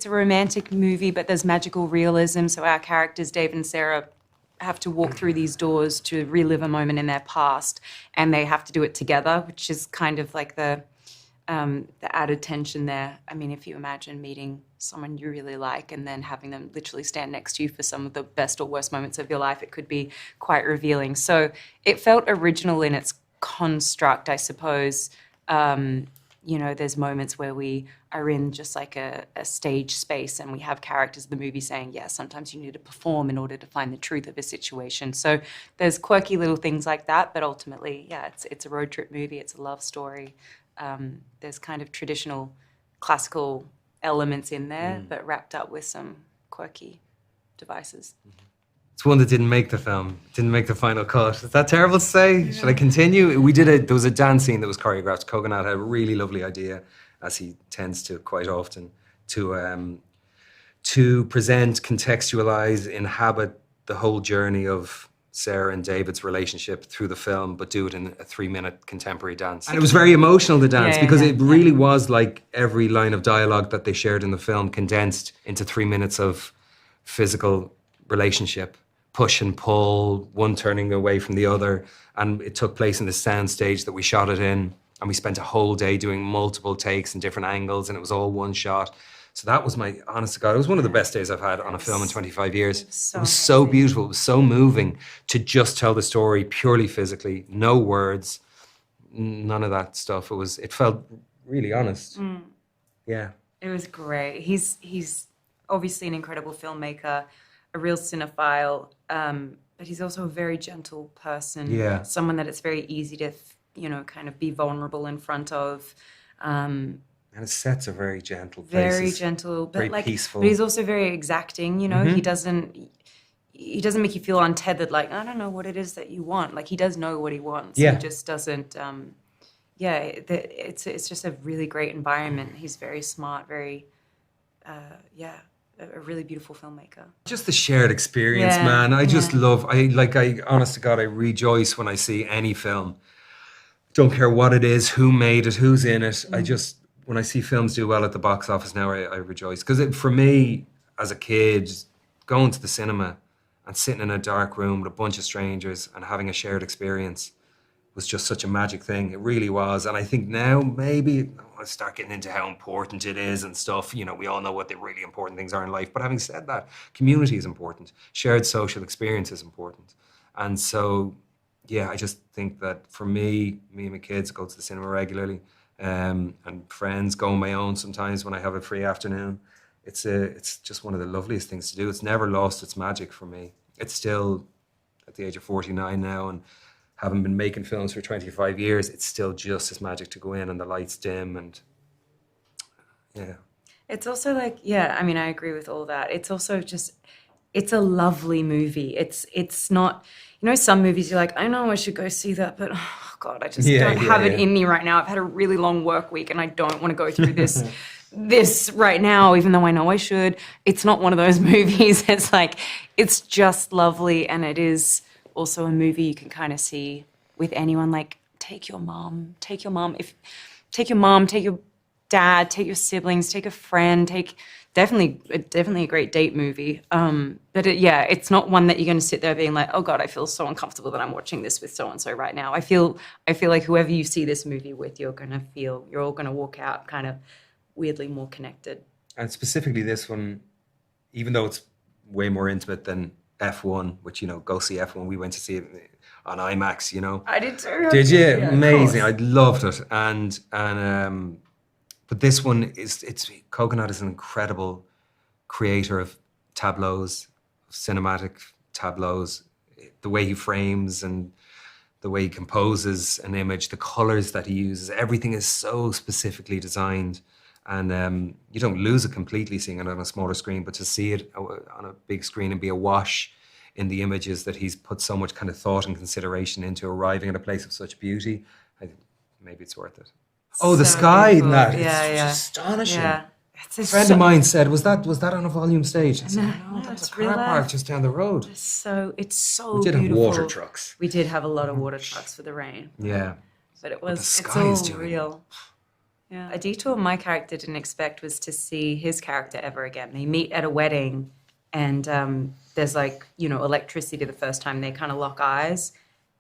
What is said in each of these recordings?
a romantic movie, but there's magical realism. So our characters, Dave and Sarah, have to walk through these doors to relive a moment in their past, and they have to do it together, which is kind of like the added tension there. I mean, if you imagine meeting someone you really like and then having them literally stand next to you for some of the best or worst moments of your life, it could be quite revealing. So it felt original in its construct, I suppose. You know, there's moments where we are in just like a stage space and we have characters in the movie saying, yeah, sometimes you need to perform in order to find the truth of a situation. So there's quirky little things like that, but ultimately, yeah, it's a road trip movie, it's a love story. There's kind of traditional classical elements in there, but wrapped up with some quirky devices. It's one that didn't make the film, didn't make the final cut. Is that terrible to say? Yeah. Should I continue? There was a dance scene that was choreographed. Kogonada had a really lovely idea, as he tends to quite often, to present, contextualize, inhabit the whole journey of Sarah and David's relationship through the film, but do it in a 3-minute contemporary dance. And it was very emotional, the dance, because it really was like every line of dialogue that they shared in the film condensed into 3 minutes of physical relationship. Push and pull, one turning away from the other. And it took place in the sound stage that we shot it in. And we spent a whole day doing multiple takes and different angles, and it was all one shot. So that was honest to God, it was one of the best days I've had on a film in 25 years. It was so beautiful, it was so moving to just tell the story purely physically, no words, none of that stuff. It felt really honest. Yeah. It was great. He's obviously an incredible filmmaker, a real cinephile, but he's also a very gentle person. Yeah. Someone that it's very easy to, kind of be vulnerable in front of. And his sets are very gentle places. Very gentle, but very peaceful. But he's also very exacting. He doesn't make you feel untethered. Like, I don't know what it is that you want. Like, he does know what he wants. Yeah. He just doesn't. It's just a really great environment. He's very smart. Very, a really beautiful filmmaker. Just the shared experience, man. I just love, honest to God, I rejoice when I see any film. Don't care what it is, who made it, who's in it. When I see films do well at the box office now, I rejoice. Because for me, as a kid, going to the cinema and sitting in a dark room with a bunch of strangers and having a shared experience was just such a magic thing. It really was. And I think now maybe I start getting into how important it is and stuff. We all know what the really important things are in life. But having said that, community is important. Shared social experience is important. And so, I just think that for me and my kids go to the cinema regularly. And friends, go on my own sometimes when I have a free afternoon. It's just one of the loveliest things to do. It's never lost its magic for me. It's still at the age of 49 now, and having been making films for 25 years, it's still just as magic to go in and the lights dim and It's also like, I agree with all that. It's also just, it's a lovely movie. It's not, some movies you're like, I know I should go see that, but oh God, I just don't have it in me right now. I've had a really long work week and I don't want to go through this right now, even though I know I should. It's not one of those movies. It's like, it's just lovely. And it is also a movie you can kind of see with anyone. Like, take your mom, take your dad, take your siblings, take a friend, definitely a great date movie. But it's not one that you're going to sit there being like, oh God, I feel so uncomfortable that I'm watching this with so-and-so right now. I feel like whoever you see this movie with, you're all going to walk out kind of weirdly more connected. And specifically this one, even though it's way more intimate than F1, which, go see F1. We went to see it on IMAX, I did too. Did you? Yeah, amazing. I loved it. And but this one Kogonada is an incredible creator of tableaus, of cinematic tableaus. The way he frames and the way he composes an image, the colors that he uses, everything is so specifically designed. And you don't lose it completely seeing it on a smaller screen, but to see it on a big screen and be awash in the images that he's put so much kind of thought and consideration into arriving at a place of such beauty, I think maybe it's worth it. Oh, the sky in that. It's astonishing. Yeah. A friend of mine said, was that on a volume stage? I said, no, that's a car park just down the road. It's so we did beautiful. Have water trucks. We did have a lot of water trucks for the rain. Yeah. But it's all real. Yeah. A detour my character didn't expect was to see his character ever again. They meet at a wedding, and there's like, electricity the first time they kind of lock eyes.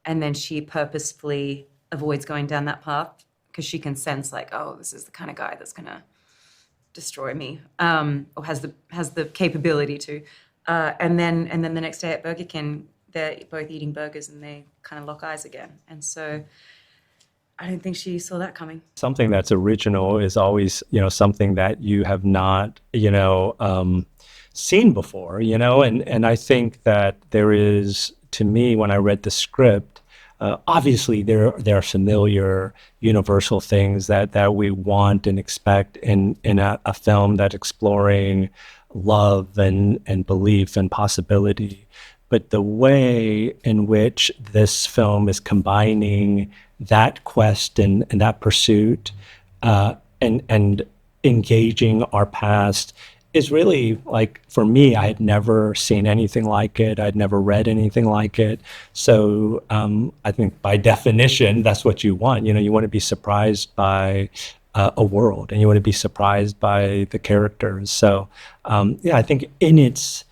And then she purposefully avoids going down that path because she can sense like, oh, this is the kind of guy that's going to destroy me, or has the capability to. And then the next day at Burger King, they're both eating burgers and they kind of lock eyes again. And so I don't think she saw that coming. Something that's original is always, something that you have not, seen before, and I think that there is, to me, when I read the script, obviously there are familiar universal things that we want and expect in a film that's exploring love and belief and possibility. But the way in which this film is combining that quest and that pursuit and engaging our past is really, like, for me, I had never seen anything like it. I'd never read anything like it. So I think by definition, that's what you want. You want to be surprised by a world, and you want to be surprised by the characters. So I think in its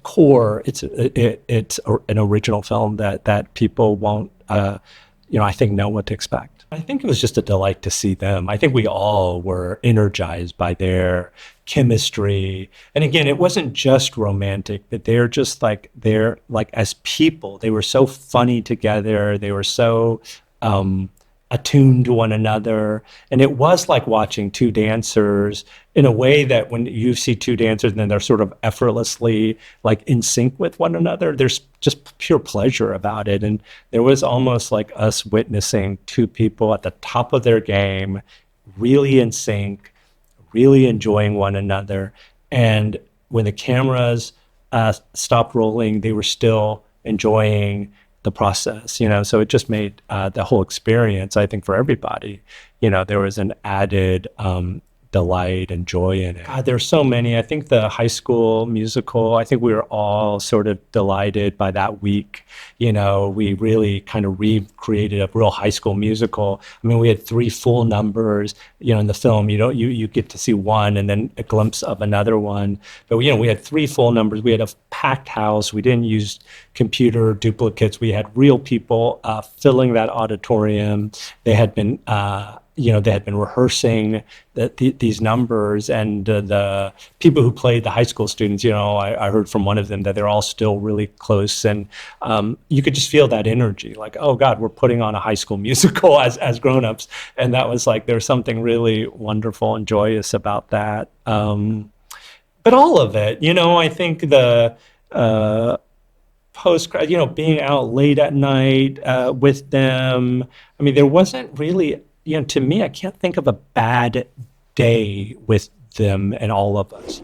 core, it's an original film that people won't I think know what to expect. I think it was just a delight to see them. I think we all were energized by their chemistry. And again, it wasn't just romantic, but they're like as people, they were so funny together. They were so attuned to one another. And it was like watching two dancers in a way that when you see two dancers and then they're sort of effortlessly like in sync with one another, there's just pure pleasure about it. And there was almost like us witnessing two people at the top of their game, really in sync, really enjoying one another. And when the cameras stopped rolling, they were still enjoying the process, so it just made the whole experience, I think, for everybody, there was an added delight and joy in it. God, there's so many. I think the High School Musical, I think we were all sort of delighted by that week. We really kind of recreated a real High School Musical. I mean, we had 3 full numbers, in the film. You get to see one and then a glimpse of another one. But, we had 3 full numbers. We had a packed house. We didn't use computer duplicates. We had real people filling that auditorium. They had been rehearsing these numbers, and the people who played the high school students, I heard from one of them that they're all still really close, and you could just feel that energy, like, oh God, we're putting on a High School Musical as grown-ups, and that was like, there's something really wonderful and joyous about that. But all of it, I think the post-grad, being out late at night with them, I mean, there wasn't really, to me, I can't think of a bad day with them and all of us.